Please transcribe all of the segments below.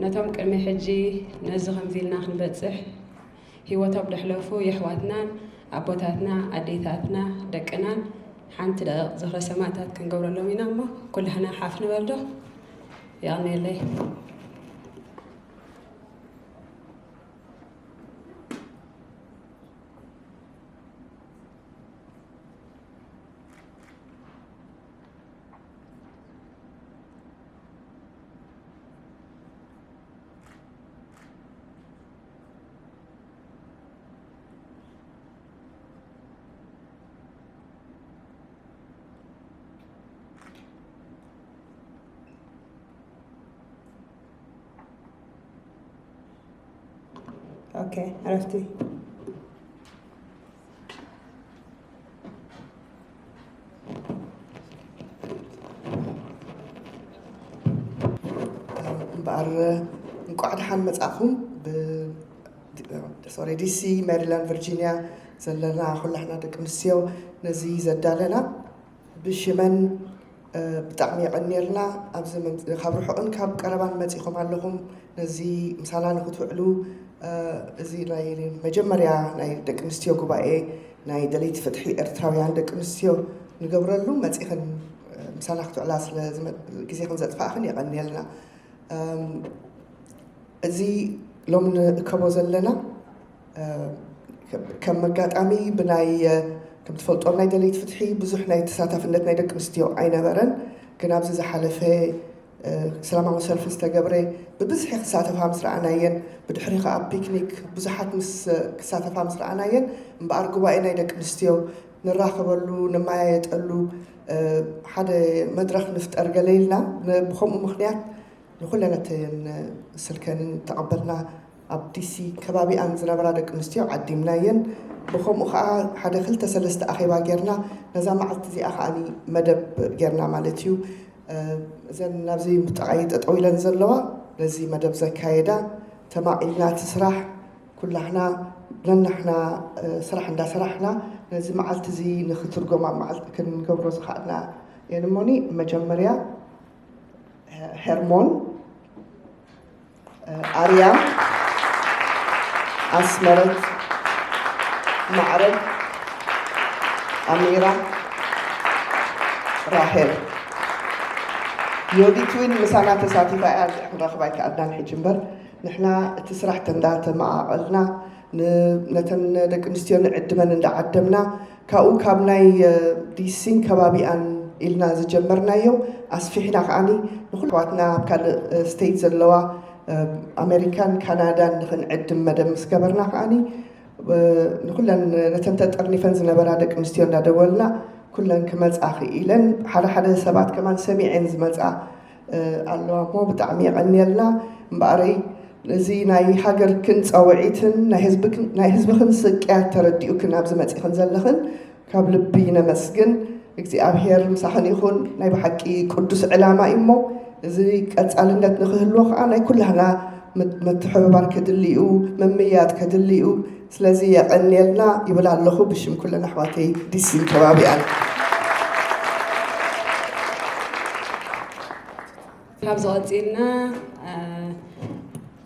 نتهم كلمة حجي نزغم زيلنا خنبتصح هيوتهم دحلفو يحواتنا أبوتاتنا أديتاتنا دكنا حنت زهرة سماتات كنقول لهم ينامو كلنا حافنا بلده يعني ليه اوكي عرفتي بار نقعد حن مصاخم سوري دي سي ميريلاند فيرجينيا زلنا كلنا دقنستيو نزي زدالنا بشمن بطعمي قنيرنا ابز من خبرحون كاب قربان مصيخم عليهم نزي مثلا نختعلو زي ناي مجمريا ناي دقنستيو غباي ناي دليت فتحي ارتراويان دقنستيو نغبرلو مصيخن مثلا نختعلا سلا غزي خن زطفاخن يقنيلنا زي لوم كبو زلنا كم مقاطعمي بناي كم تفلطوا ناي دليت فتحي بزح ناي تساتفنت ناي دقنستيو اينا برن كنا بزي زحلفه سلام سلف استقبري ببزح كساتفها مسرعناين بدحريقه بيكنيك بزحات مس كساتفها مسرعناين مبارقوا اينا دقنستيو نراخبلو نمايتقلو حدا مدرخ نفتر قليلنا بخم مخنيات نخلنا سلكن تقبلنا ابديسي كبابي انزنا برادك نستيو عديمناين بخم اخا حدا خلت سلست اخيبا غيرنا نزا معلت زي اخاني مدب غيرنا مالتيو زين نابزي متقايد طويلن زلوا لزي مدب زكايدا تماعلنا تسرح كلنا لنحنا سرح ندا سرحنا لزي معلت زي نخترقوا مع معلت كنقبرو زخاتنا يعني موني مجمريا هرمون أريام أسمرت معرض أميرة راحل يودي توين مسانا تساتيفا نرخباي كأدنا الحجمبر نحنا تسرح تندات مع عقلنا نتن دقنستيو نعدمن ندعدمنا كاو كابناي ديسين كبابي أن إلنا زجمرنايو أسفحنا كأني نقول واتنا بكال ستيتس اللوا أمريكان كندا نخن عدم مدام سكبرنا كأني نقول لن نتنتت أرني فنزنا برادك مستيون دولنا كلن كملز أخي إلن حدا سبات كمان سميعين زملز الله مو بتعميق أنيلنا مباري زي ناي حجر كنت أوعيتن ناي حزبكن سكات ترديو كنابز متسخن زلخن قبل بينا مسجن እግዚአብሔር ምሳሐን ይኹን ናይ በሐቂ ቅዱስ ዕላማ እሞ እዚ ቀጻልነት ንኽህልዎ ከዓ ናይ ኩላህና ምትሕብባር ከድልዩ መምያት ከድልዩ ስለዚ የቀኒልና ይብል ኣለኹ ብሽም ኩለና ኣሕዋተይ ዲሲን ከባቢኣን ካብ ዝቐፂልና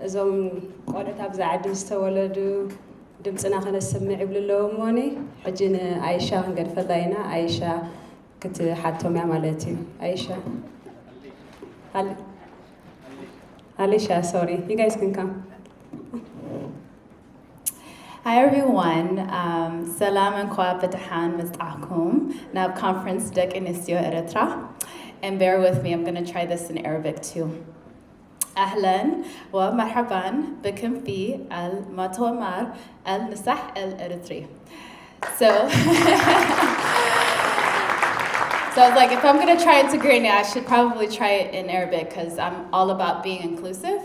እዞም ቆልዑት ኣብ ዝዓዲ ዝተወለዱ ድምፅና ከነሰምዕ ይብል ኣለዎም ሞኒ ሕጂ ንኣይሻ ክንገድፈላ ኢና ኣይሻ ክትሓቶም እያ ማለት እዩ ኣይሻ Alicia, sorry, you guys can come. Hi everyone, salam and kwa batahan mista'akum. Now conference دقنستيو Eritrea. And bear with me, I'm going to try this in Arabic too. أهلا ومرحبا بكم في المؤتمر النسح الإريتري. So I was like, if I'm going to try integrating it, I should probably try it in Arabic because I'm all about being inclusive.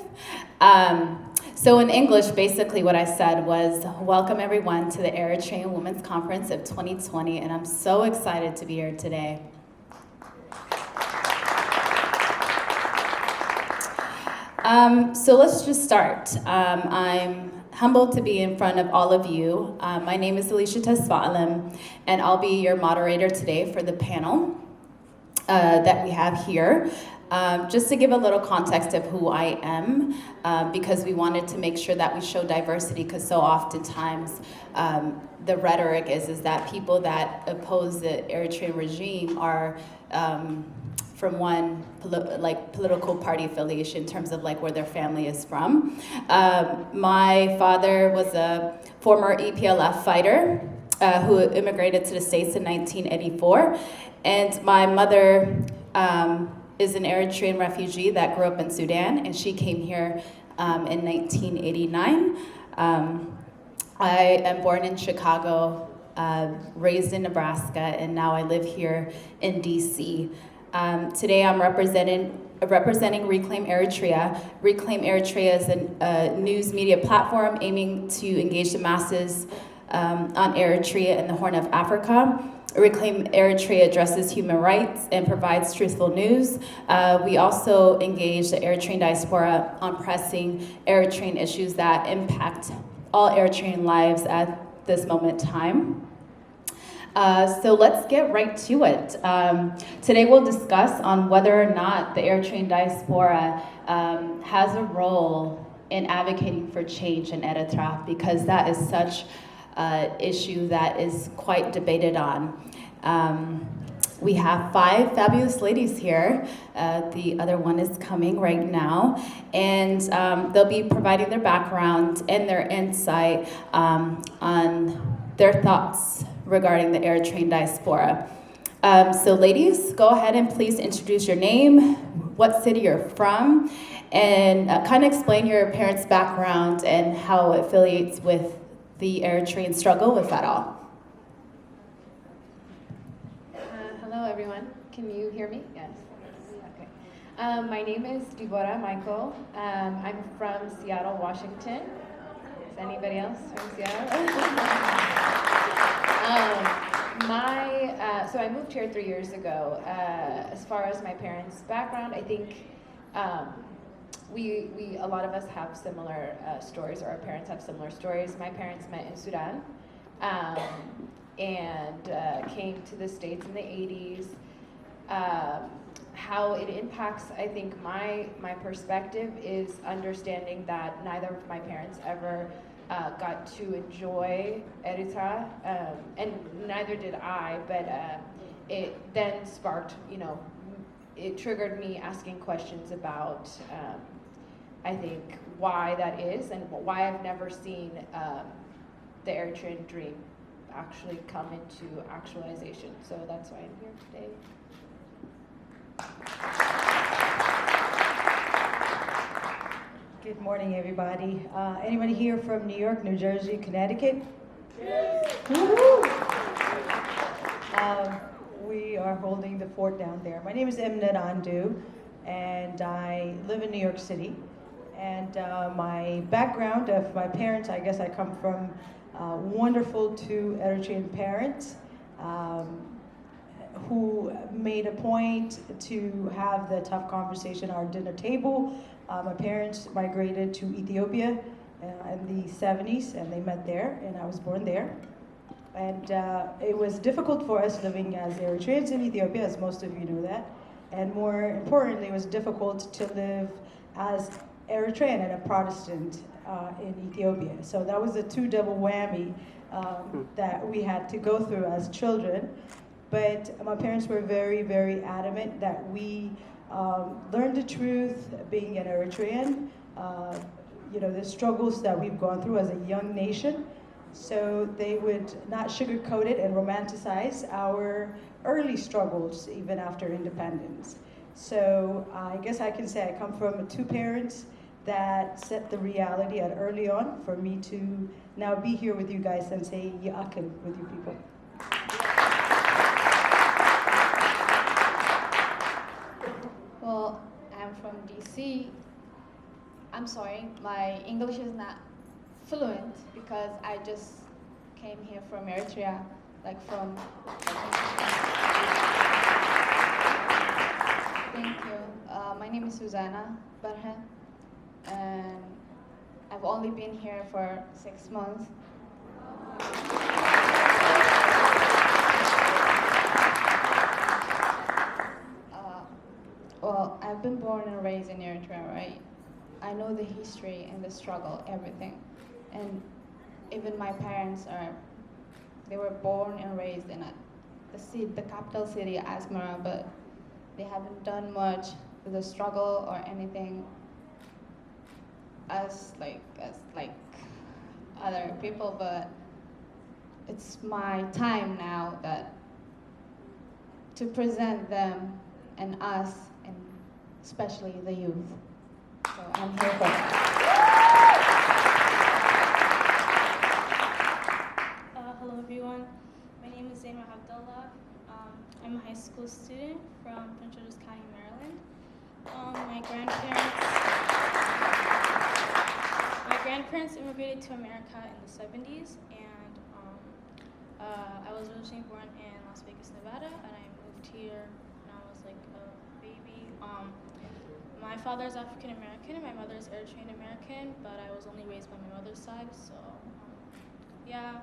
So in English, basically what I said was, welcome everyone to the Eritrean Women's Conference of 2020, and I'm so excited to be here today. So let's just start. I'm humbled to be in front of all of you. My name is Alicia Tesfa'alim, and I'll be your moderator today for the panel. that we have here. Just to give a little context of who I am, because we wanted to make sure that we show diversity, because so oftentimes the rhetoric is that people that oppose the Eritrean regime are from one political party affiliation in terms of like where their family is from. My father was a former EPLF fighter who immigrated to the States in 1984, and my mother is an Eritrean refugee that grew up in Sudan, and she came here in 1989. I am born in Chicago, raised in Nebraska, and now I live here in DC. Today I'm representing Reclaim Eritrea. Reclaim Eritrea is a news media platform aiming to engage the masses on Eritrea and the Horn of Africa. Reclaim Eritrea addresses human rights and provides truthful news. We also engage the Eritrean diaspora on pressing Eritrean issues that impact all Eritrean lives at this moment in time. So let's get right to it. Today we'll discuss on whether or not the Eritrean diaspora has a role in advocating for change in Eritrea, because that is such issue that is quite debated on. We have 5 fabulous ladies here. The other one is coming right now, and they'll be providing their background and their insight on their thoughts regarding the Eritrean diaspora. So ladies, go ahead and please introduce your name, what city you're from, and kind of explain your parents' background and how it affiliates with the Eritrean struggle, if at all. Hello, everyone. Can you hear me? Yes. Okay. My name is Deborah Michael. I'm from Seattle, Washington. Is anybody else from Seattle? So I moved here 3 years ago. As far as my parents' background, I think we a lot of us have similar stories, or our parents have similar stories. My parents met in Sudan and came to the States in the 80s. How it impacts, I think, my perspective is understanding that neither of my parents ever got to enjoy Eritrea, and neither did I, but it then sparked, it triggered me asking questions about, I think, why that is and why I've never seen the Eritrean dream actually come into actualization. So that's why I'm here today. Good morning, everybody. Anybody here from New York, New Jersey, Connecticut? Yes. We are holding the fort down there. My name is Emnet Andu, and I live in New York City. And my background of my parents, I guess I come from wonderful 2 Eritrean parents who made a point to have the tough conversation at our dinner table. My parents migrated to Ethiopia in the 70s, and they met there, and I was born there. And it was difficult for us living as Eritreans in Ethiopia, as most of you know that. And more importantly, it was difficult to live as Eritrean and a Protestant in Ethiopia. So that was a 2 double whammy that we had to go through as children. But my parents were very, very adamant that we learn the truth, being an Eritrean, the struggles that we've gone through as a young nation. So they would not sugarcoat it and romanticize our early struggles, even after independence. So I guess I can say I come from 2 parents that set the reality at early on for me to now be here with you guys and say Ya'akin with you people. Well, I'm from DC. I'm sorry, my English is not fluent because I just came here from Eritrea, from... Thank you. My name is Susanna Barhan, and I've only been here for 6 months. I've been born and raised in Eritrea, right? I know the history and the struggle, everything. And even my parents they were born and raised in the capital city, Asmara, but they haven't done much with the struggle or anything as like other people, but it's my time now to present them and us, and especially the youth. So I'm here for that. Hello everyone, my name is Zainab Abdullah. I'm a high school student from Prince George's County, Maryland. My grandparents immigrated to America in the 70s, and I was originally born in Las Vegas, Nevada, and I moved here when I was like a baby. My father is African American and my mother is Eritrean American, but I was only raised by my mother's side, so yeah.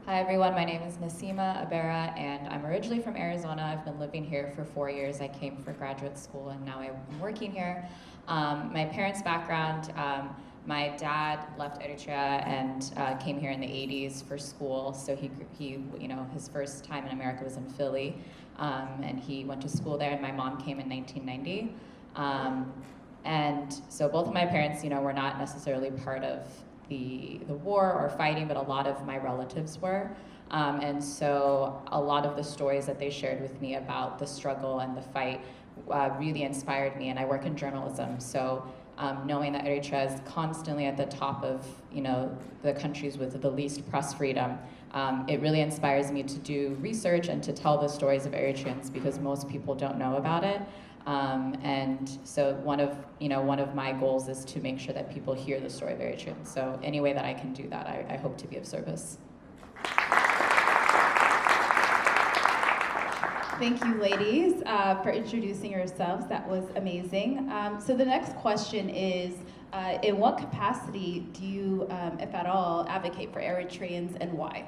Hi everyone, my name is Nasima Abera and I'm originally from Arizona. I've been living here for 4 years. I came for graduate school and now I'm working here. My parents' background, my dad left Eritrea and came here in the 80s for school. So he his first time in America was in Philly, and he went to school there, and my mom came in 1990. And so both of my parents, were not necessarily part of the war or fighting, but a lot of my relatives were. And so a lot of the stories that they shared with me about the struggle and the fight really inspired me, and I work in journalism. So knowing that Eritrea is constantly at the top of the countries with the least press freedom, it really inspires me to do research and to tell the stories of Eritreans because most people don't know about it. And so one of my goals is to make sure that people hear the story of Eritreans. So any way that I can do that, I hope to be of service. Thank you, ladies, for introducing yourselves. That was amazing. So the next question is, in what capacity do you, if at all, advocate for Eritreans and why?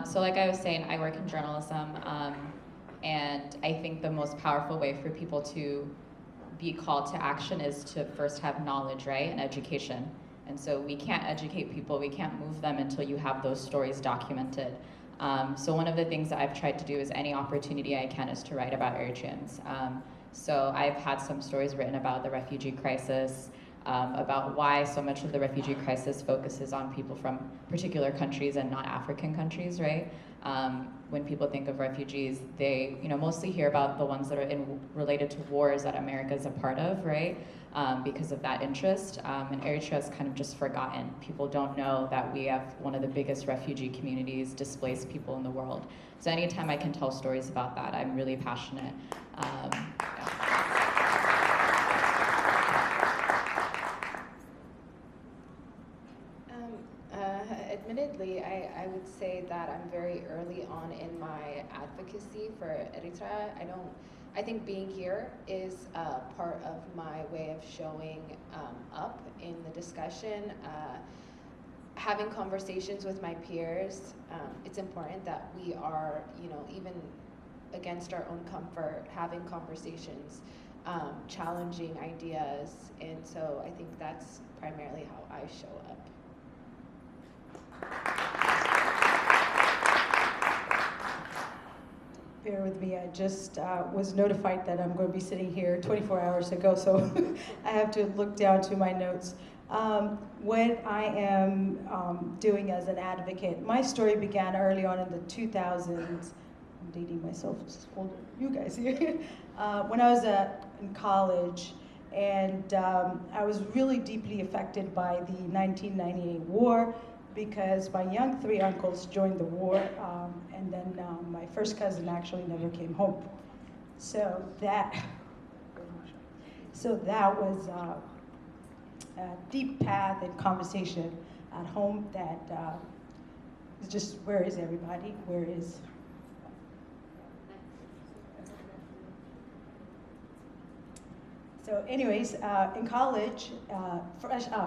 So like I was saying, I work in journalism, and I think the most powerful way for people to be called to action is to first have knowledge, right, and education. And so we can't educate people, we can't move them until you have those stories documented. So one of the things that I've tried to do is any opportunity I can is to write about Eritreans. So I've had some stories written about the refugee crisis, about why so much of the refugee crisis focuses on people from particular countries and not African countries, right? When people think of refugees, they mostly hear about the ones that are related to wars that America is a part of, right? Because of that interest. And Eritrea is kind of just forgotten. People don't know that we have one of the biggest refugee communities, displaced people in the world. So anytime I can tell stories about that, I'm really passionate. Yeah. Admittedly, I would say that I'm very early on in my advocacy for Eritrea. I think being here is part of my way of showing up in the discussion. Having conversations with my peers, it's important that we are, even against our own comfort, having conversations, challenging ideas, and so I think that's primarily how I show up. Bear with me, I just was notified that I'm going to be sitting here 24 hours ago, so I have to look down to my notes. What I am doing as an advocate, my story began early on in the 2000s. I'm dating myself, it's older than you guys here. When I was in college, and I was really deeply affected by the 1998 war, because my young 3 uncles joined the war, and then my first cousin actually never came home. So that was a deep path and conversation at home that is just, where is everybody? Where is? So So anyways, in college,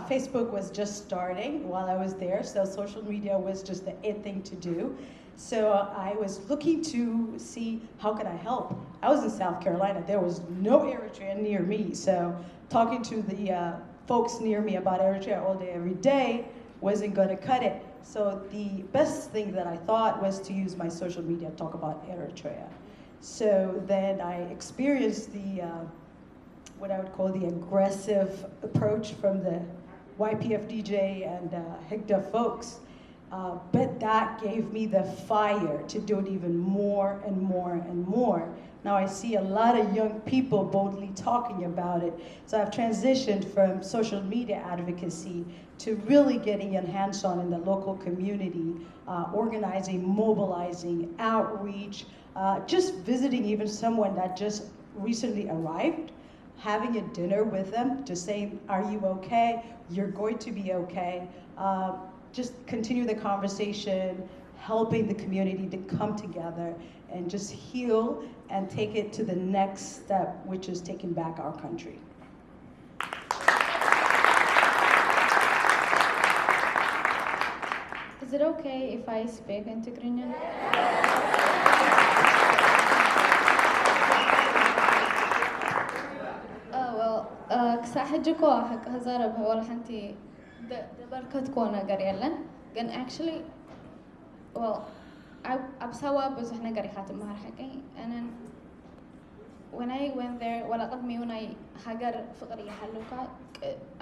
Facebook was just starting while I was there, so social media was just the it thing to do. So I was looking to see how could I help. I was in South Carolina. There was no Eritrean near me, so talking to the folks near me about Eritrea all day, every day wasn't going to cut it. So the best thing that I thought was to use my social media to talk about Eritrea. So then I experienced the what I would call the aggressive approach from the YPFDJ and HIGDA folks. But that gave me the fire to do it even more and more and more. Now I see a lot of young people boldly talking about it. So I've transitioned from social media advocacy to really getting in hands-on in the local community, organizing, mobilizing, outreach, just visiting even someone that just recently arrived, having a dinner with them, just saying, are you okay? You're going to be okay. Just continue the conversation, helping the community to come together and just heal and take it to the next step, which is taking back our country. Is it okay if I speak in Tigrinya? ክሳብ ሕጂ እኮ ክዛረብ ወላ ሓንቲ ደበርከትኮ ነገር የለን ግን actually well ኣብ ሳዋ ብዙሕ ነገር ኢኻ ትመሃር ሓቂ and then when I went there ወላ ቅድሚኡ ናይ ሃገር ፍቅሪ ይሓልውካ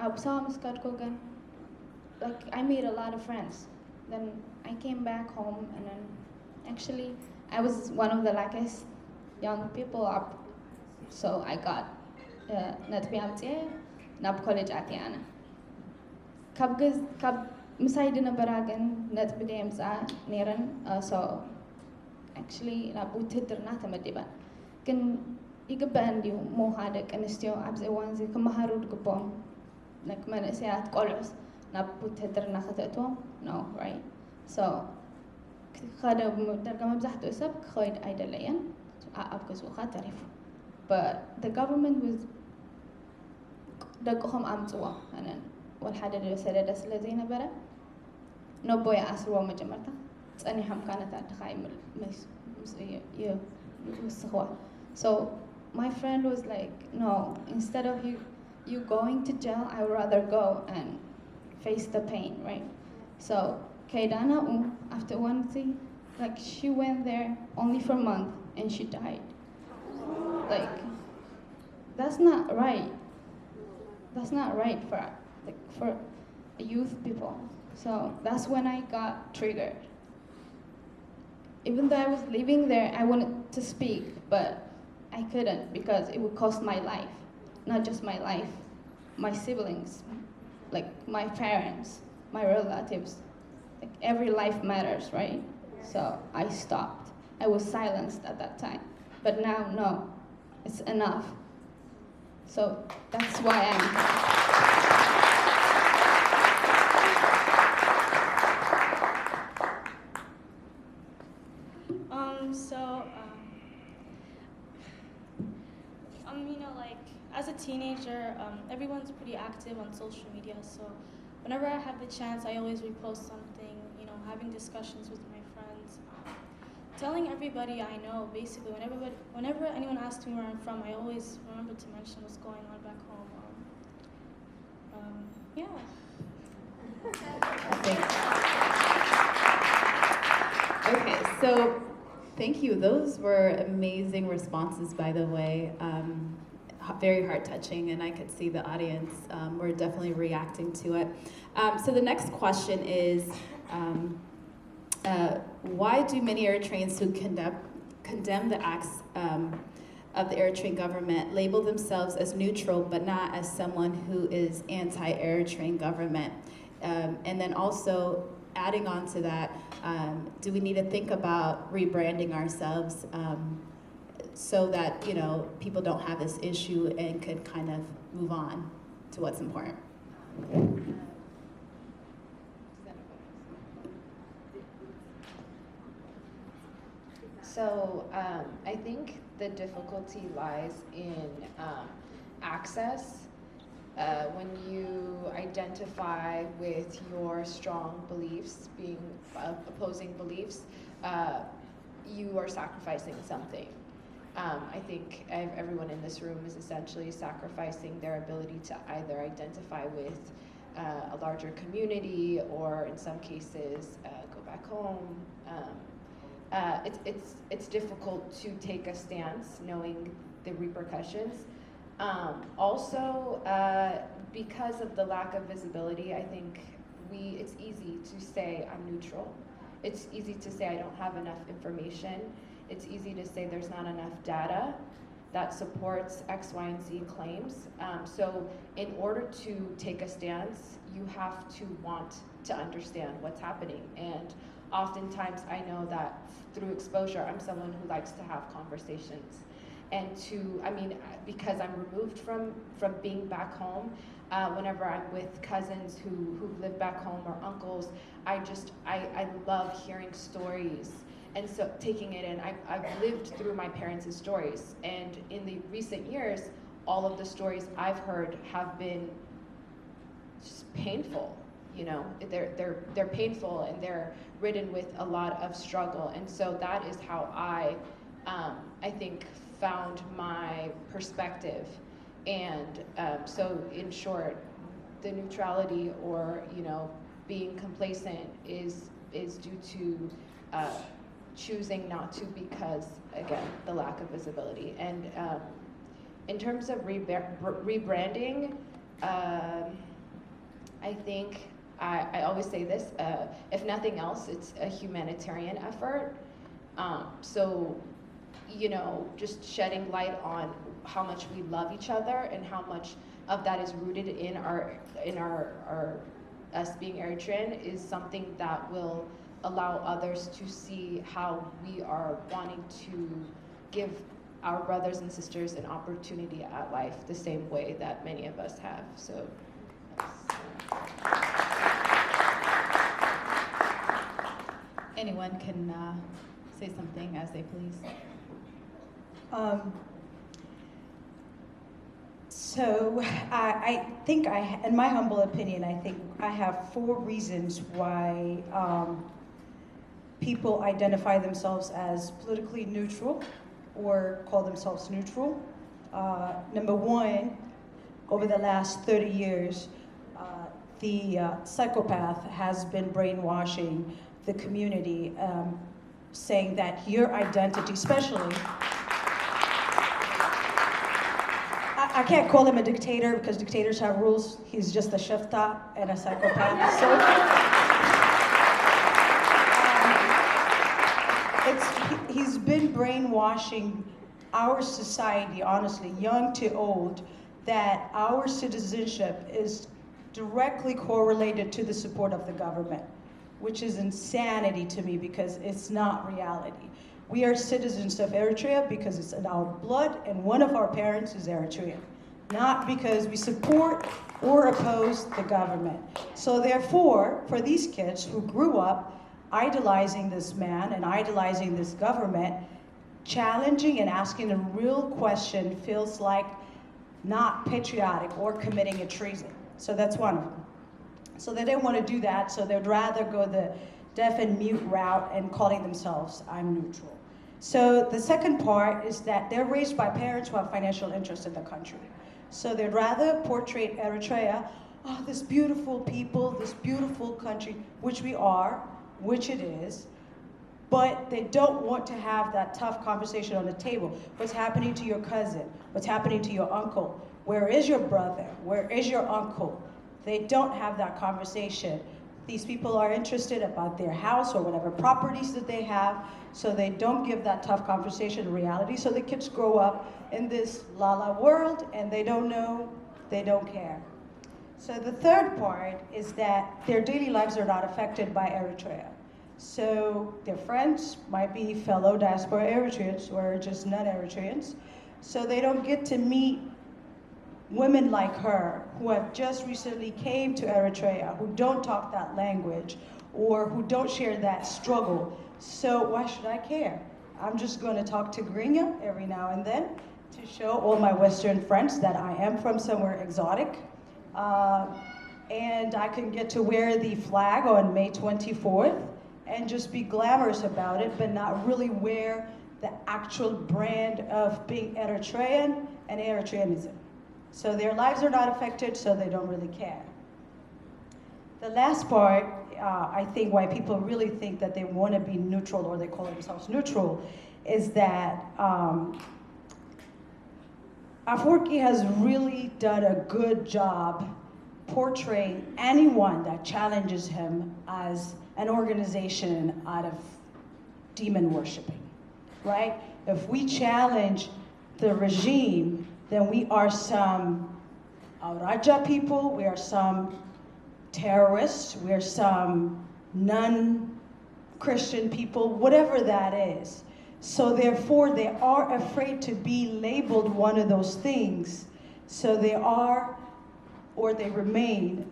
ኣብ ሳዋ ምስ ከድኮ ግን like I made a lot of friends. Then I came back home and then actually I was one of the luckiest young people up, so I got ነጥቢ ኣምፅአ ናብ ኮሌጅ ኣትየ ኣነ ካብ ምሳይ ድነበራ ግን ነጥቢ ደየምፅኣ ነይረን so actually ናብ ውትድርና ተመዲበን ግን ይግበአን ድዩ ሞኻ ደቂ ኣንስትዮ ኣብዚ እዋን እዚ ክመሃሩ ድግብኦም መንእሰያት ቆልዑስ ናብ ውትድርና ከተእትዎም no right so ከደ ደርጋ መብዛሕትኡ ሰብ ክኸይድ ኣይደለየን ኣብ ገዝኡኻ ተሪፉ but the government was ደቅኹም ኣምፅዎም ኣነን ወል ሓደ ሰደደ ስለ ዘይነበረ ነቦ ይኣስርዎ መጀመርታ ፀኒሖም ካነት ኣድኻ ይውስኽዋ so my friend was like no instead of you going to jail I would rather go and face the pain right so kaidana after one thing like she went there only for a month and she died like that's not right for youth people so that's when I got triggered even though I was living there I wanted to speak but I couldn't because it would cost my life not just my life my siblings like my parents my relatives like every life matters right so I stopped I was silenced at that time but now no it's enough so that's why I'm you know like as a teenager everyone's pretty active on social media so whenever I have the chance I always repost something you know having discussions with my friends telling everybody I know basically whenever anyone asks me where I'm from I always remember to mention what's going on back home yeah Okay, so thank you. Those were amazing responses, by the way. Very heart-touching, and I could see the audience were definitely reacting to it. So the next question is, why do many Eritreans who condemn the acts of the Eritrean government label themselves as neutral, but not as someone who is anti-Eritrean government? And then also, adding on to that, do we need to think about rebranding ourselves so that, you know, people don't have this issue and could kind of move on to what's important? So I think the difficulty lies in access, when you identify with your strong beliefs, being opposing beliefs, you are sacrificing something. I think everyone in this room is essentially sacrificing their ability to either identify with a larger community or in some cases go back home. It's difficult to take a stance knowing the repercussions. Also, because of the lack of visibility, I think it's easy to say I'm neutral. It's easy to say I don't have enough information. It's easy to say there's not enough data that supports X, Y, and Z claims. So in order to take a stance, you have to want to understand what's happening. And oftentimes I know that through exposure, I'm someone who likes to have conversations. And because I'm removed from being back home, whenever I'm with cousins who live back home or uncles, I love hearing stories. And so taking it in, I've lived through my parents' stories. And in the recent years, all of the stories I've heard have been just painful. You know, they're painful and they're ridden with a lot of struggle. And so that is how I think found my perspective. And so in short, the neutrality or, being complacent is due to choosing not to because, again, the lack of visibility. And in terms of rebranding, I think I always say this, if nothing else, it's a humanitarian effort. So, just shedding light on how much we love each other and how much of that is rooted in our us being Eritrean is something that will allow others to see how we are wanting to give our brothers and sisters an opportunity at life the same way that many of us have. So. Anyone can say something as they please. So I think in my humble opinion, I think I have 4 reasons why people identify themselves as politically neutral or call themselves neutral. Number 1, over the last 30 years, the psychopath has been brainwashing the community, saying that your identity, especially, I can't call him a dictator because dictators have rules. He's just a shifta and a psychopath. So he's been brainwashing our society, honestly, young to old, that our citizenship is directly correlated to the support of the government, which is insanity to me because it's not reality. We are citizens of Eritrea because it's in our blood and one of our parents is Eritrean, not because we support or oppose the government. So therefore, for these kids who grew up idolizing this man and idolizing this government, challenging and asking a real question feels like not patriotic or committing a treason. So that's one of them. So they didn't want to do that, so they'd rather go the deaf and mute route and calling themselves I'm neutral. So the second part is that they're raised by parents who have financial interest in the country. So they'd rather portray Eritrea, oh, this beautiful people, this beautiful country, which we are, which it is, but they don't want to have that tough conversation on the table. What's happening to your cousin? What's happening to your uncle? Where is your brother? Where is your uncle? They don't have that conversation. These people are interested about their house or whatever properties that they have, so they don't give that tough conversation in reality. So the kids grow up in this la-la world and they don't know, they don't care. So the third part is that their daily lives are not affected by Eritrea. So their friends might be fellow diaspora Eritreans or just non-Eritreans. So they don't get to meet women like her who have just recently came to Eritrea, who don't talk that language or who don't share that struggle. So why should I care? I'm just going to talk Tigrinya every now and then, to show all my Western friends that I am from somewhere exotic. And I can get to wear the flag on May 24th and just be glamorous about it, but not really wear the actual brand of being Eritrean and Eritreanism. So their lives are not affected, so they don't really care. The last part, I think why people really think that they want to be neutral or they call themselves neutral is that Afwerki has really done a good job portraying anyone that challenges him as an organization out of demon worshiping, right? If we challenge the regime, then we are some Raja people, we are some terrorists, we are some non-Christian people, whatever that is. So therefore, they are afraid to be labeled one of those things. So they are, or they remain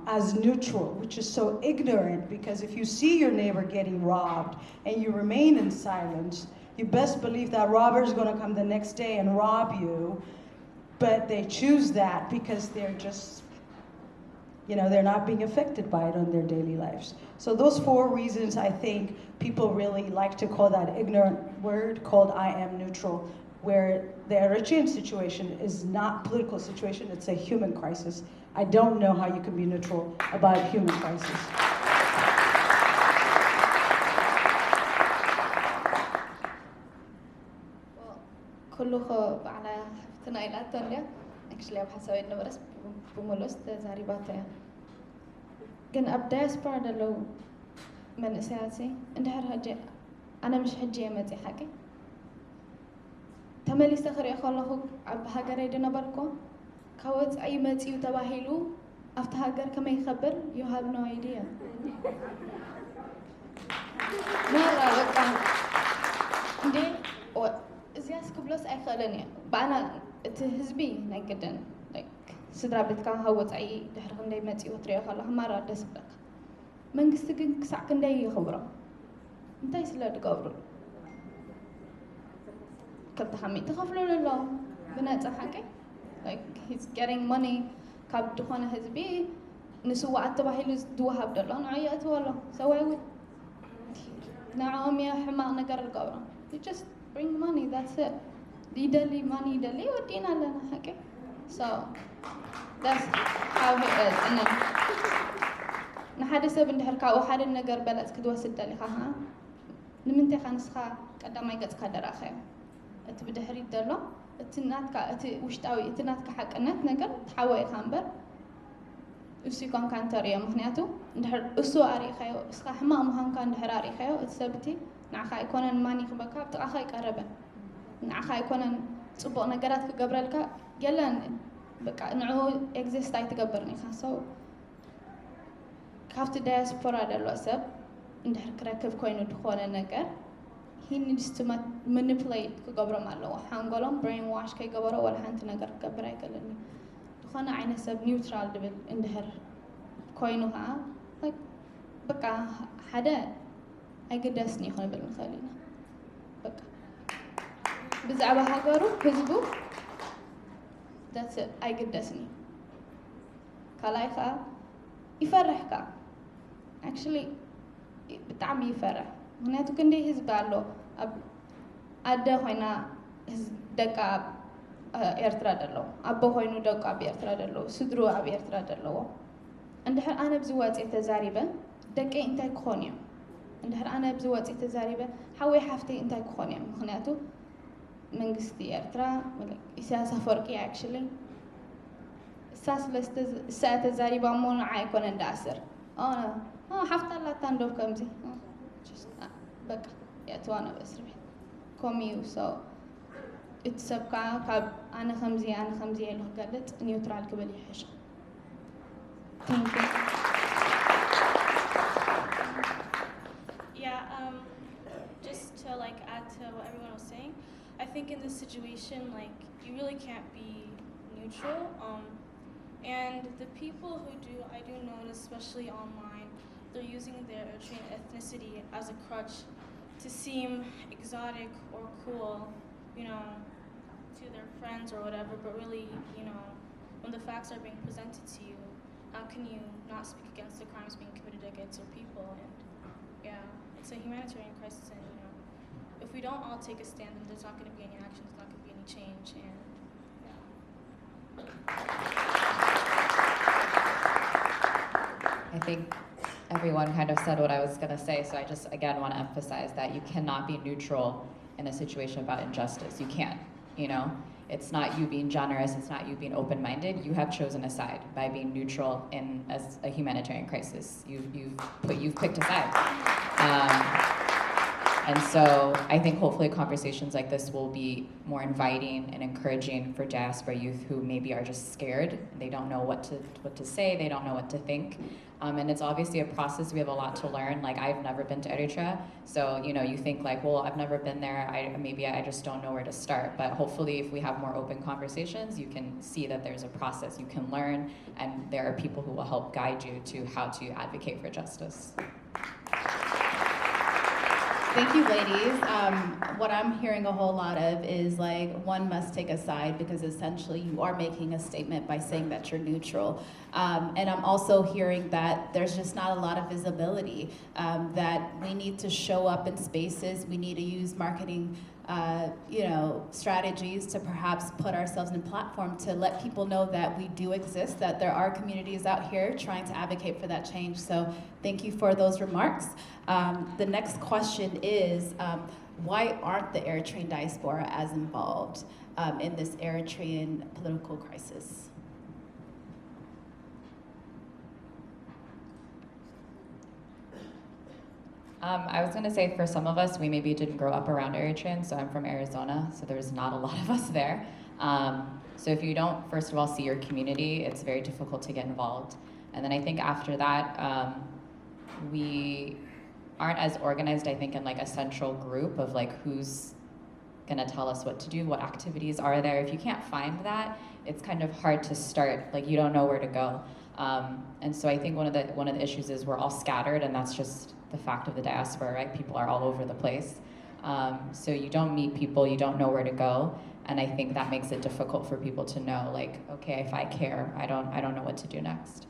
as neutral, which is so ignorant, because if you see your neighbor getting robbed and you remain in silence, you best believe that robber is going to come the next day and rob you. But they choose that because they're just, you know, they're not being affected by it on their daily lives. So those 4 reasons, I think people really like to call that ignorant word called I am neutral, where the Eritrean situation is not political situation, it's a human crisis. I don't know how you can be neutral about a human crisis. كله على تنايلات تانية actually أبغى أسوي إنه بس بمولوس تزاري باتيا كان أبدأ أسبوع دلو من سياسي إندهر هجى أنا مش هجى متي حكي تملي استخر يا خالله عب هاجر يدنا بالكو كوت أي متي وتباهيلو أفت هاجر كما يخبر you have no idea مرة بقى دي زياس كبلوس أي خلني بأنا تهزبي نجدن like سدرا بتكان هوت أي دهر خندي متي وتري خالله مرة دسبك من قصدك كسع كندي خبره أنت يسلا تقبره كنت حمي تخافلو لله بنات حكي like he's getting money كاب دخانة هزبي نسوا عتباهيلو دوها بدلو نعيات والله سوي نعم يا حماق نقر القبره you just bring money that's it يدلي money يدلي ودينا لنا حكي so that's how he is إنه نحد سب إندهر كأو حد النجار بلد كدوا سدة لي خا نمنتي خانس خا قدام ما يقص كدر أخي أتبدهري دلو أتنات كا وشتاوي أتنات كحق أنت نجار تحوي خامبر وسي كان تريا مخنياتو إندهر أسوا أري خيو إسخا حما مهان كان إندهر أري خيو أتثبتي نعخا يكونن ماني خبكا بتأخا يقربن نعخا يكونن صبوا نجارات كجبرلكا يلا بقى نعو exist أي تجبرني خاصو كافت diaspora دلو سب إندهر كركب كوينو دخونا نجار he needs to manipulate كجبر مالو حنقولهم brainwash كي جبره ولا حنت نجار كجبره يكلني دخونا عين سب neutral دبل إندهر كوينو ها like بقى حدا أقدسني خلنا بالمخالينا بقى بزعبة هاجرو كذبو that's it أقدسني كلايخا يفرحك actually بتعمي يفرح هناتو كندي حزب على أده هنا دكا إيرترا دلو أبو هينو دكا بإيرترا دلو سدرو أبي إيرترا دلو عندها أنا بزوات إتزاريبة دكا إنتاي كونيا عندها أنا بزوات إتزاريبة حوي حفتي إنتاي كونيا هناتو من قصدي إيرترا إساسا فرقي actually إساس لست ساعة تزاريبة مون عايكون انداسر حفتا لا تندو كمزي بقى يأتوانا بس ربي كومي وسو اتسبقا كاب أنا خمزي له قالت نيوترال قبل يحشق thank you yeah just to like add to what everyone was saying I think in this situation like you really can't be neutral and the people who do I do notice especially online they're using their Eritrean ethnicity as a crutch to seem exotic or cool, you know, to their friends or whatever, but really, you know, when the facts are being presented to you, how can you not speak against the crimes being committed against your people? And yeah, it's a humanitarian crisis, and you know, if we don't all take a stand, then there's not going to be any action, there's not going to be any change, and yeah. I think everyone kind of said what I was going to say, so I just again want to emphasize that you cannot be neutral in a situation about injustice. You can't, you know? It's not you being generous, it's not you being open-minded. You have chosen a side by being neutral in a humanitarian crisis. You've picked a side. And so I think hopefully conversations like this will be more inviting and encouraging for diaspora youth who maybe are just scared. They don't know what to say, they don't know what to think. And it's obviously a process. We have a lot to learn. Like, I've never been to Eritrea, so you know, you think like, well, I've never been there. Maybe I just don't know where to start. But hopefully, if we have more open conversations, you can see that there's a process. You can learn, and there are people who will help guide you to how to advocate for justice. Thank you, ladies. What I'm hearing a whole lot of is like, one must take a side, because essentially you are making a statement by saying that you're neutral. And I'm also hearing that there's just not a lot of visibility, that we need to show up in spaces, we need to use marketing you know, strategies to perhaps put ourselves in a platform to let people know that we do exist, that there are communities out here trying to advocate for that change. So thank you for those remarks. The next question is, why aren't the Eritrean diaspora as involved in this Eritrean political crisis? I was going to say, for some of us, we maybe didn't grow up around Eritrean, so I'm from Arizona, so there's not a lot of us there. So if you don't, first of all, see your community, it's very difficult to get involved. And then I think after that, we aren't as organized, I think, in like a central group of like who's going to tell us what to do, what activities are there. If you can't find that, it's kind of hard to start, like you don't know where to go. And so I think one of the issues is we're all scattered, and that's just the fact of the diaspora, right? People are all over the place. So you don't meet people, you don't know where to go, and I think that makes it difficult for people to know, like, okay, if I care, I don't know what to do next.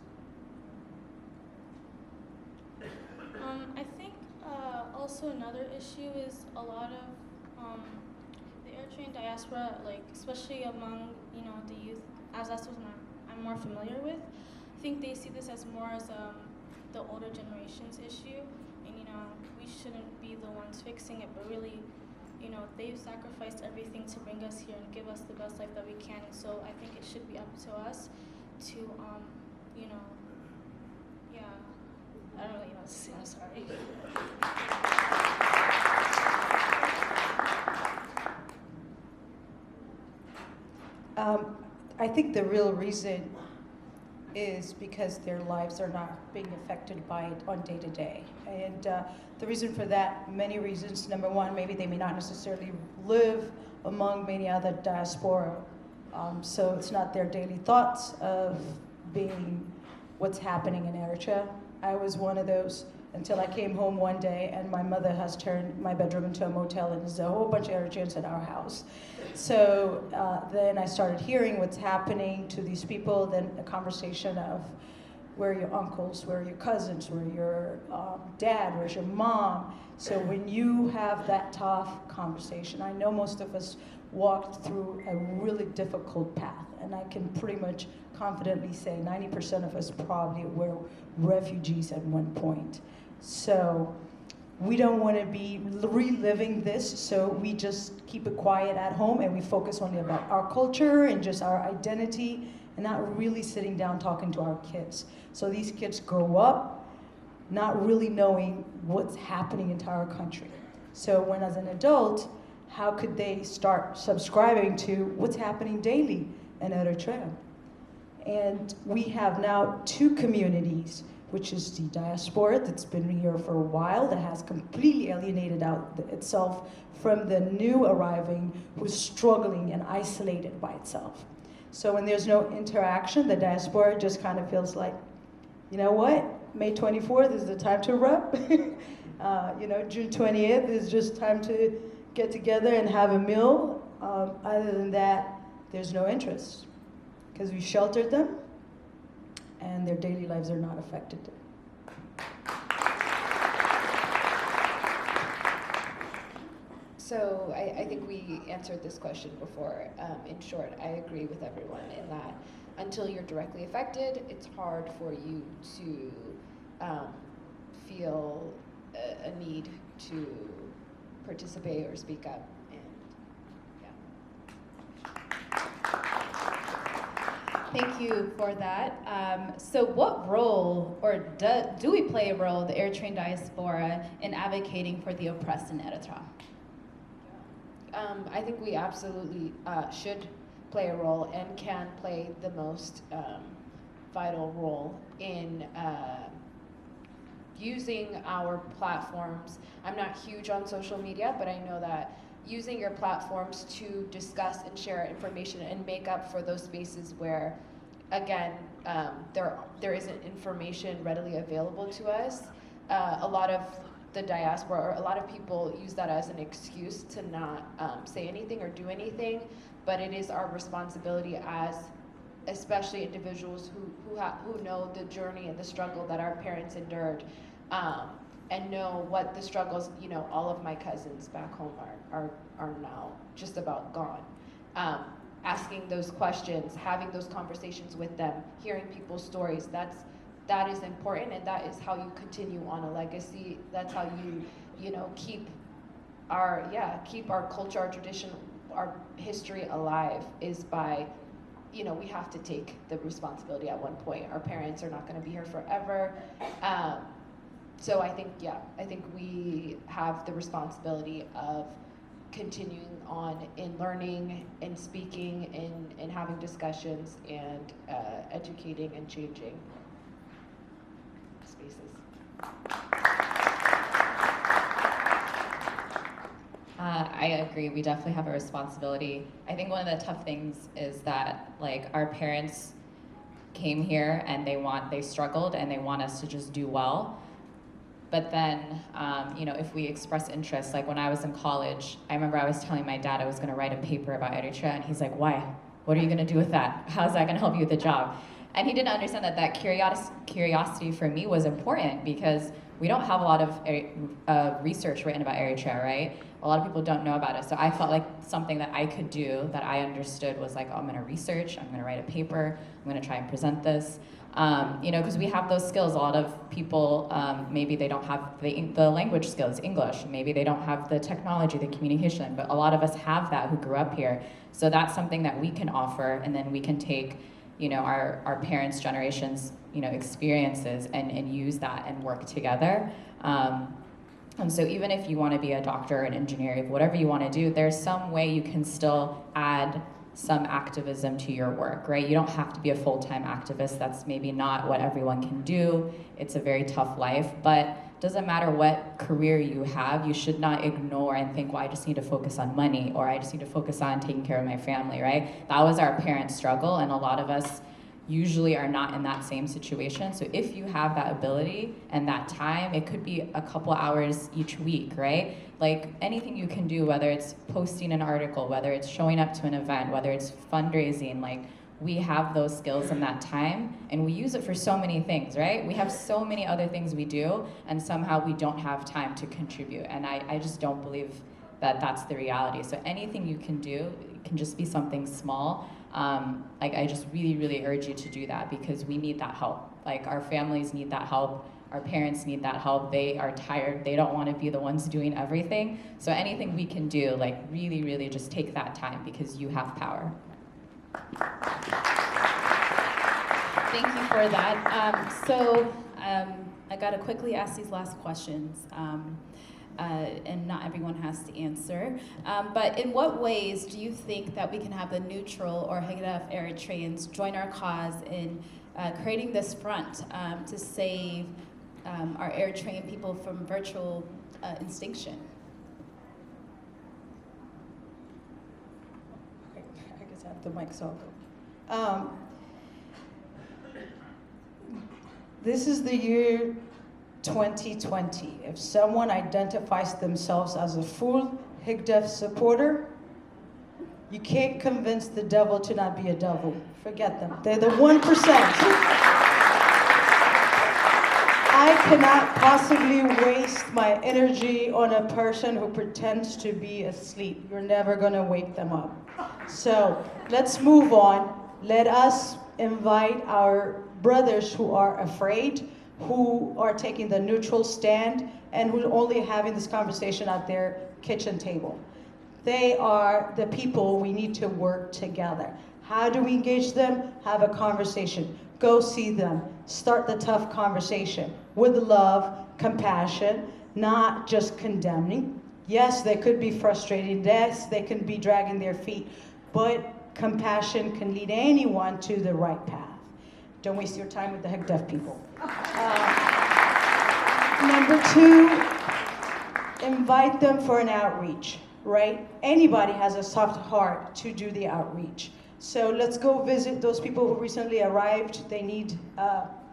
I think also another issue is a lot of the Eritrean diaspora, like especially among, you know, the youth, as that's what I'm more familiar with. I think they see this as more as the older generation's issue, and you know, we shouldn't be the ones fixing it, but really, you know, they've sacrificed everything to bring us here and give us the best life that we can. And so I think it should be up to us to, you know, yeah, I don't really know what to say, I'm sorry. I think the real reason is because their lives are not being affected by it on day to day. And the reason for that, many reasons. Number one, maybe they may not necessarily live among many other diaspora. So it's not their daily thoughts of being what's happening in Eritrea. I was one of those until I came home one day and my mother has turned my bedroom into a motel, and there's a whole bunch of Eritreans in our house. So then I started hearing what's happening to these people, then a conversation of where are your uncles, where are your cousins, where are your dad, where's your mom? So when you have that tough conversation, I know most of us walked through a really difficult path, and I can pretty much confidently say 90% of us probably were refugees at one point. So we don't want to be reliving this, so we just keep it quiet at home and we focus only about our culture and just our identity, and not really sitting down talking to our kids. So these kids grow up not really knowing what's happening into our country. So when as an adult, how could they start subscribing to what's happening daily in Eritrea? And we have now two communities, which is the diaspora that's been here for a while, that has completely alienated out itself from the new arriving who's struggling and isolated by itself. So when there's no interaction, the diaspora just kind of feels like, you know what, May 24th is the time to rep. You know, June 20th is just time to get together and have a meal Other than that, there's no interest because we sheltered them and their daily lives are not affected. So I think we answered this question before. In short, I agree with everyone in that until you're directly affected, it's hard for you to feel a need to participate or speak up. Thank you for that. So what role, or do we play a role, the Eritrean diaspora, in advocating for the oppressed in Eritrea? I think we absolutely should play a role and can play the most vital role in using our platforms. I'm not huge on social media, but I know that using your platforms to discuss and share information and make up for those spaces where, again, there isn't information readily available to us. A lot of the diaspora, or a lot of people use that as an excuse to not say anything or do anything, but it is our responsibility as especially individuals who know the journey and the struggle that our parents endured, and know what the struggles, you know, all of my cousins back home are now just about gone. Asking those questions, having those conversations with them, hearing people's stories, that is important, and that is how you continue on a legacy. That's how you know, keep our culture, our tradition, our history alive, is by, you know, we have to take the responsibility at one point. Our parents are not going to be here forever. So I think we have the responsibility of continuing on in learning and speaking and having discussions and educating and changing spaces. I agree. We definitely have a responsibility. I think one of the tough things is that, like, our parents came here and they struggled and they want us to just do well. But then, you know, if we express interest, like when I was in college, I remember I was telling my dad I was going to write a paper about Eritrea, and he's like, "Why? What are you going to do with that? How's that going to help you with the job?" And he didn't understand that curiosity for me was important, because we don't have a lot of research written about Eritrea, right? A lot of people don't know about it. So I felt like something that I could do that I understood was like, oh, I'm going to research, I'm going to write a paper, I'm going to try and present this. You know, because we have those skills. A lot of people, maybe they don't have the language skills, English. Maybe they don't have the technology, the communication, but a lot of us have that who grew up here. So that's something that we can offer, and then we can take, you know, our parents' generations, you know, experiences and use that and work together. And so even if you want to be a doctor or an engineer, whatever you want to do, there's some way you can still add some activism to your work, right? You don't have to be a full-time activist. That's maybe not what everyone can do. It's a very tough life, but doesn't matter what career you have, you should not ignore and think, well, I just need to focus on money, or I just need to focus on taking care of my family, right? That was our parents' struggle, and a lot of us usually are not in that same situation. So if you have that ability and that time, it could be a couple hours each week, right? Like anything you can do, whether it's posting an article, whether it's showing up to an event, whether it's fundraising, like we have those skills in that time, and we use it for so many things, right? We have so many other things we do, and somehow we don't have time to contribute. And I just don't believe that that's the reality. So anything you can do, it can just be something small. Like I just really, really urge you to do that, because we need that help. Like our families need that help. Our parents need that help. They are tired. They don't want to be the ones doing everything. So anything we can do, like really, really just take that time, because you have power. Thank you for that. I got to quickly ask these last questions. And not everyone has to answer. But in what ways do you think that we can have the neutral or Higdaf Eritreans join our cause in creating this front to save our Eritrean people from virtual extinction? I guess I have the mic, so I'll go. This is the year 2020. If someone identifies themselves as a full Higdaf supporter, You can't convince the devil to not be a devil. Forget them. They're the 1%. I cannot possibly waste my energy on a person who pretends to be asleep. You're never going to wake them up. So let's move on. Let us invite our brothers who are afraid, who are taking the neutral stand, and who are only having this conversation at their kitchen table. They are the people we need to work together. How do we engage them? Have a conversation. Go see them. Start the tough conversation with love, compassion, not just condemning. Yes, they could be frustrated. Yes, they can be dragging their feet, but compassion can lead anyone to the right path. Don't waste your time with the heck deaf people. Number 2, invite them for an outreach, right? Anybody has a soft heart to do the outreach. So let's go visit those people who recently arrived. They need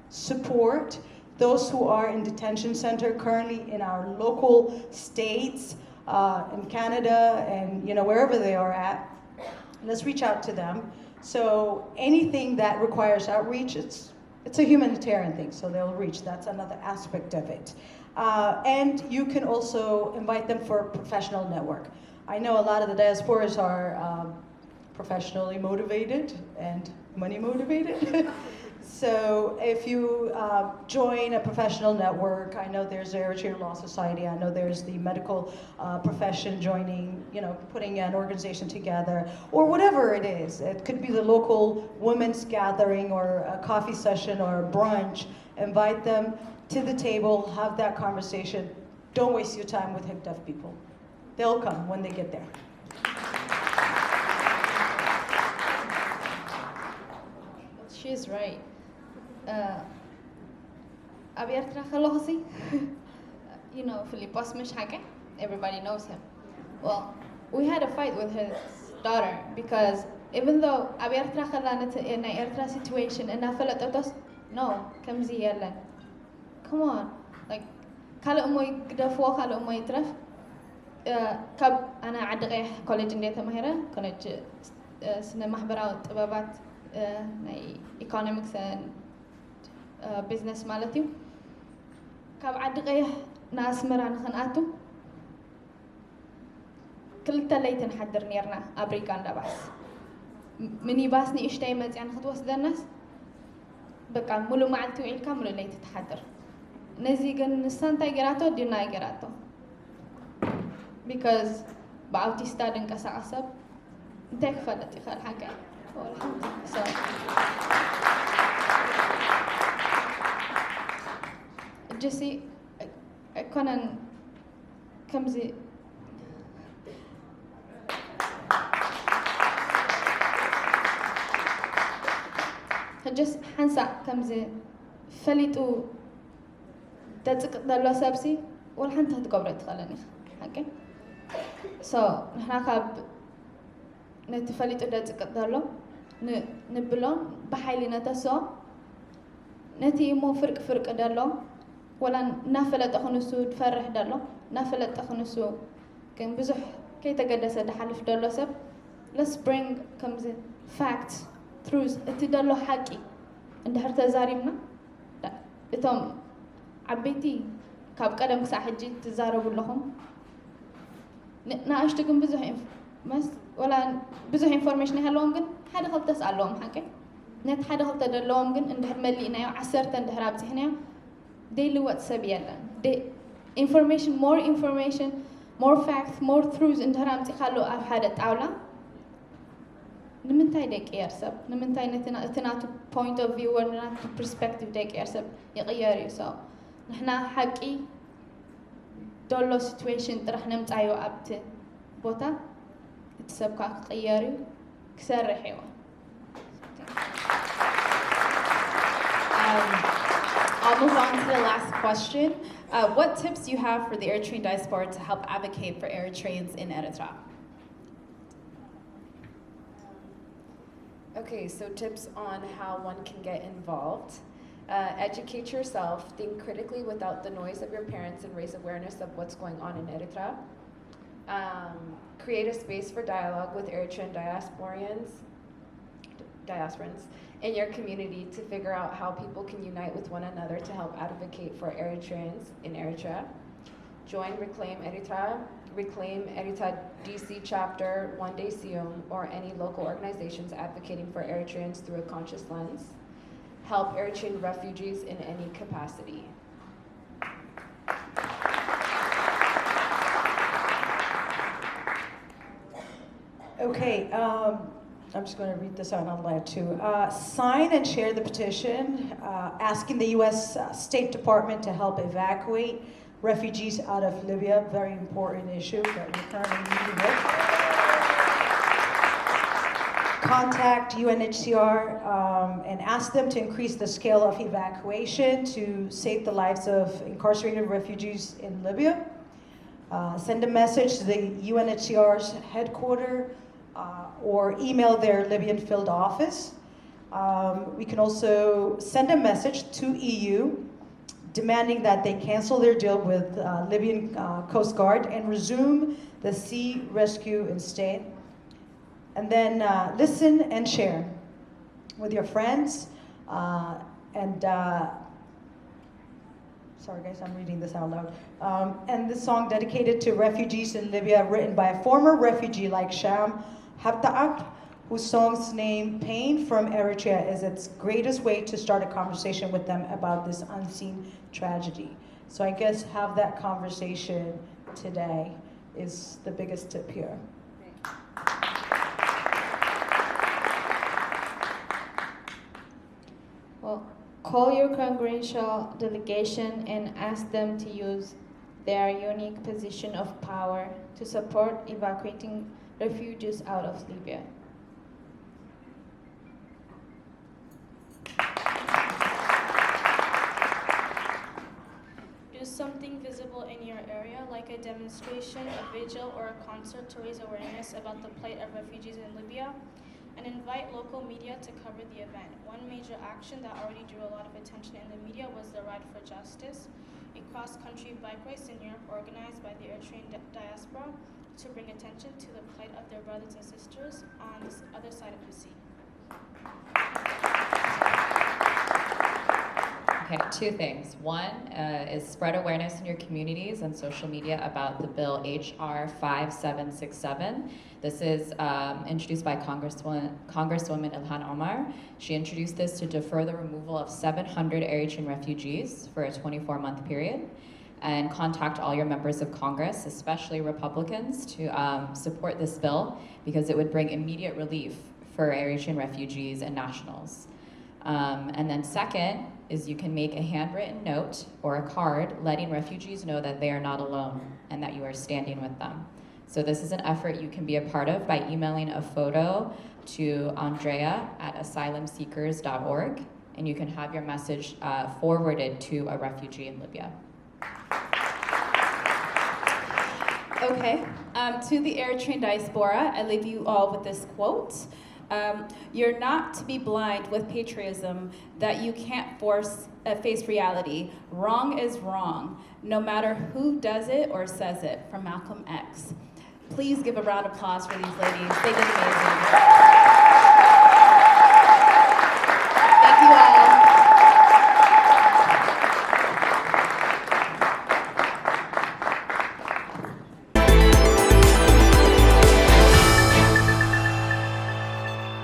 support. Those who are in detention center currently in our local states, in Canada, and wherever they are at, let's reach out to them. So anything that requires outreach, it's a humanitarian thing, so they'll reach. That's another aspect of it. And you can also invite them for a professional network. I know a lot of the diasporas are professionally motivated and money motivated. So if you join a professional network, I know there's the Eritrean Law Society, I know there's the medical profession joining, putting an organization together, or whatever it is. It could be the local women's gathering or a coffee session or a brunch. Invite them to the table, have that conversation. Don't waste your time with hip deaf people. They'll come when they get there. She's right. Eritrea Khalosi, Philippos Mishake, everybody knows him. Well, we had a fight with his daughter because even though Eritrea Khalanat in an Eritrea situation and I felt it no, Kamzi Yellen. Come on. Like Kala Umoy Gdafwa Kala Umoy Tref Kab Ana Adre College in Data Mahira, College Sina Mahbara Babat economics and business مالتي كاب عد غيح ناس مران خناتو كل تليت نحضر نيرنا أمريكان دباس مني باسني إشتاي مزيان خطوة الناس بقى ملو معلتو عيل كامل ليت تحضر نزيجن نسانتا يجراتو دينا يجراتو because بعوتي ستادن كسا عصب انتك فلتي خال حاجة so جسي كونن كمزي جس حنسا كمزي فليتو تتق دلو سبسي ولا حنت هتقبرت خلاني اوكي so نحنا كاب نتفليتو تتق دلو نبلون بحيلي نتسو نتي مو فرق دلو ولا نافلت أخنسو تفرح دلو نافلت أخنسو كان بزح كي تقدس دحلف دلو سب let's bring comes in facts truths اتدلو حقي عند حرت زاريمنا لا اتم عبيتي كاب قدم كسا حجي تزاربوا لهم ناشتكم بزح مس ولا بزح information هلون جن حدا خلت تسألهم حكي نت حدا خلت دلهم جن عند حرملي إنه عسرت عند حرابتي هنا daily WhatsApp يلا information more facts more truths إن حرامتي خلوا أحد تعولا نمنتاي ديك يرسب نمنتاي نتناتو point of view ونتناتو perspective ديك يرسب يغير يساو نحنا حقي دولو situation ترح نمتعيو أبت بوتا تسبقا غيري كسرحيو I'll move on to the last question. What tips do you have for the Eritrean diaspora to help advocate for Eritreans in Eritrea? Okay, so tips on how one can get involved. Educate yourself, think critically without the noise of your parents, and raise awareness of what's going on in Eritrea. create a space for dialogue with Eritrean diasporans in your community to figure out how people can unite with one another to help advocate for Eritreans in Eritrea. Join Reclaim Eritrea DC chapter, One Day Sium, or any local organizations advocating for Eritreans through a conscious lens. Help Eritrean refugees in any capacity. Okay, I'm just going to read this out online too. Sign and share the petition asking the U.S. State Department to help evacuate refugees out of Libya. Very important issue that we're currently dealing with. Contact UNHCR and ask them to increase the scale of evacuation to save the lives of incarcerated refugees in Libya. Send a message to the UNHCR's headquarters or email their Libyan field office. We can also send a message to EU demanding that they cancel their deal with Libyan Coast Guard and resume the sea rescue instead. And then listen and share with your friends. Sorry guys, I'm reading this out loud. And this song dedicated to refugees in Libya, written by a former refugee like Sham Habta'ak, whose song's name, Pain from Eritrea, is its greatest way to start a conversation with them about this unseen tragedy. So I guess have that conversation today is the biggest tip here. Well, call your congressional delegation and ask them to use their unique position of power to support evacuating refugees out of Libya. Do something visible in your area, like a demonstration, a vigil, or a concert to raise awareness about the plight of refugees in Libya, and invite local media to cover the event. One major action that already drew a lot of attention in the media was the Ride for Justice, a cross-country bike race in Europe organized by the Eritrean diaspora to bring attention to the plight of their brothers and sisters on the other side of the sea. Okay, two things. One is spread awareness in your communities and social media about the bill HR 5767. This is introduced by Congresswoman Ilhan Omar. She introduced this to defer the removal of 700 Eritrean refugees for a 24-month period, and contact all your members of Congress, especially Republicans, to support this bill because it would bring immediate relief for Eritrean refugees and nationals. And then second is you can make a handwritten note or a card letting refugees know that they are not alone and that you are standing with them. So this is an effort you can be a part of by emailing a photo to andrea@asylumseekers.org, and you can have your message forwarded to a refugee in Libya. Okay, to the Eritrean diaspora, I leave you all with this quote. You're not to be blind with patriotism that you can't face reality. Wrong is wrong, no matter who does it or says it, from Malcolm X. Please give a round of applause for these ladies. They did amazing.